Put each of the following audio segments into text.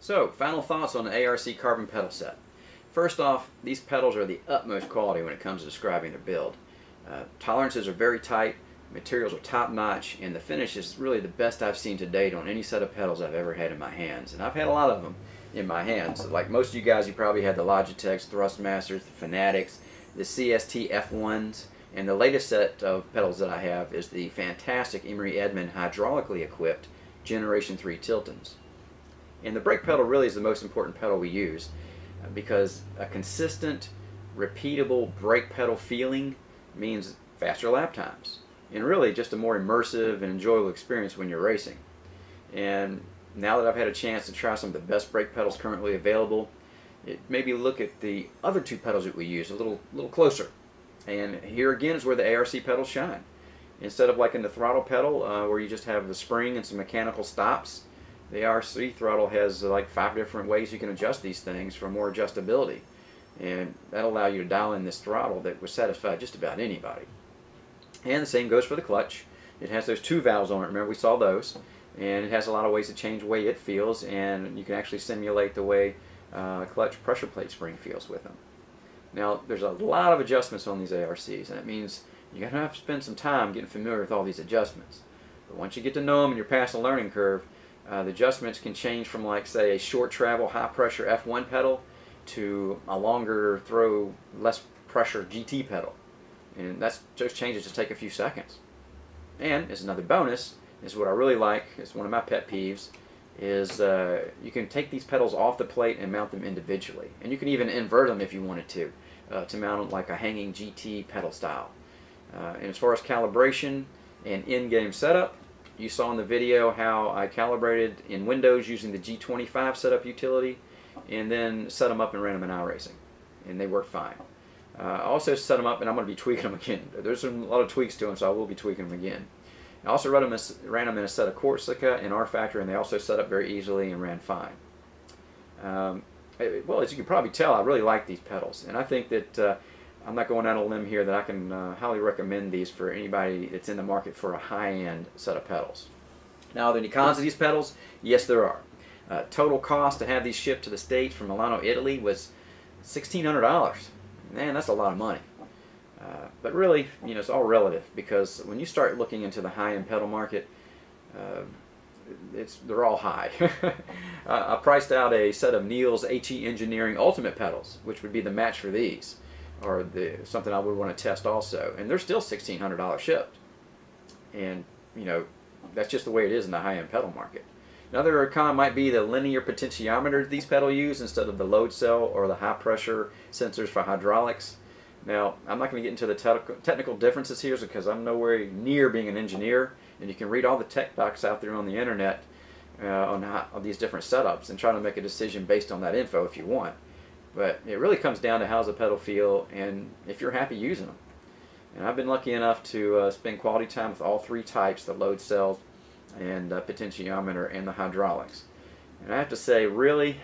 So, final thoughts on the ARC carbon pedal set. First off, these pedals are the utmost quality when it comes to describing their build. Tolerances are very tight, materials are top notch, and the finish is really the best I've seen to date on any set of pedals I've ever had in my hands. And I've had a lot of them in my hands. Like most of you guys, you probably had the Logitechs, Thrustmasters, the Fanatics, the CST F1s, and the latest set of pedals that I have is the fantastic Emery Edmond hydraulically equipped Generation 3 Tiltons. And the brake pedal really is the most important pedal we use because a consistent, repeatable brake pedal feeling means faster lap times and really just a more immersive and enjoyable experience when you're racing. And now that I've had a chance to try some of the best brake pedals currently available, maybe look at the other two pedals that we use a little closer. And here again is where the ARC pedals shine. Instead of like in the throttle pedal where you just have the spring and some mechanical stops, the ARC throttle has like 5 different ways you can adjust these things for more adjustability. And that'll allow you to dial in this throttle that will satisfy just about anybody. And the same goes for the clutch. It has those 2 valves on it, remember we saw those. And it has a lot of ways to change the way it feels, and you can actually simulate the way clutch pressure plate spring feels with them. Now there's a lot of adjustments on these ARCs, and it means you're going to have to spend some time getting familiar with all these adjustments. But once you get to know them and you're past the learning curve, the adjustments can change from, like, say, a short travel high pressure F1 pedal to a longer throw less pressure GT pedal. And those changes just take a few seconds. And as another bonus, is what I really like, it's one of my pet peeves, is you can take these pedals off the plate and mount them individually. And you can even invert them if you wanted to mount them like a hanging GT pedal style. And as far as calibration and in-game setup, you saw in the video how I calibrated in Windows using the G25 setup utility, and then set them up and ran them in iRacing, and they work fine. I also set them up, and I'm going to be tweaking them again. There's a lot of tweaks to them, so I will be tweaking them again. I also ran them in a set of Corsica and rFactor, and they also set up very easily and ran fine. Well, as you can probably tell, I really like these pedals, and I think that I'm not going out on a limb here that I can highly recommend these for anybody that's in the market for a high-end set of pedals. Now, are there any cons of these pedals? Yes, there are. Total cost to have these shipped to the States from Milano, Italy was $1,600. Man, that's a lot of money. But really, you know, it's all relative, because when you start looking into the high-end pedal market, they're all high. I priced out a set of Neil's HE Engineering Ultimate pedals, which would be the match for these, or something I would want to test also, and they're still $1,600 shipped. And you know, that's just the way it is in the high-end pedal market. Another con might be the linear potentiometer these pedals use instead of the load cell or the high-pressure sensors for hydraulics. Now, I'm not going to get into the technical differences here because I'm nowhere near being an engineer, and you can read all the tech docs out there on the internet on these different setups and try to make a decision based on that info if you want. But it really comes down to how's the pedal feel and if you're happy using them. And I've been lucky enough to spend quality time with all 3 types, the load cells and potentiometer and the hydraulics. And I have to say, really,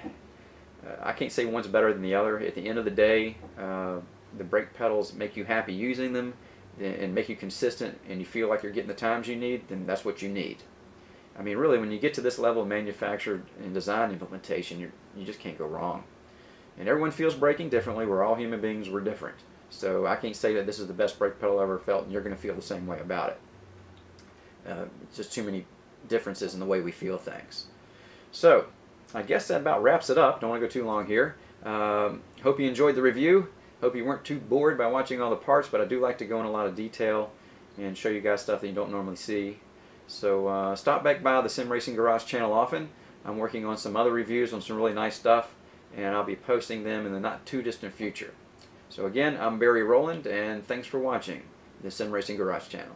I can't say one's better than the other. At the end of the day, the brake pedals make you happy using them and make you consistent, and you feel like you're getting the times you need, then that's what you need. I mean, really, when you get to this level of manufactured and design implementation, you just can't go wrong. And everyone feels braking differently. We're all human beings. We're different. So I can't say that this is the best brake pedal I ever felt, and you're going to feel the same way about it. It's just too many differences in the way we feel things. So I guess that about wraps it up. Don't want to go too long here. Hope you enjoyed the review. Hope you weren't too bored by watching all the parts, but I do like to go in a lot of detail and show you guys stuff that you don't normally see. So stop back by the Sim Racing Garage channel often. I'm working on some other reviews on some really nice stuff, and I'll be posting them in the not too distant future. So again, I'm Barry Rowland, and thanks for watching the Sim Racing Garage channel.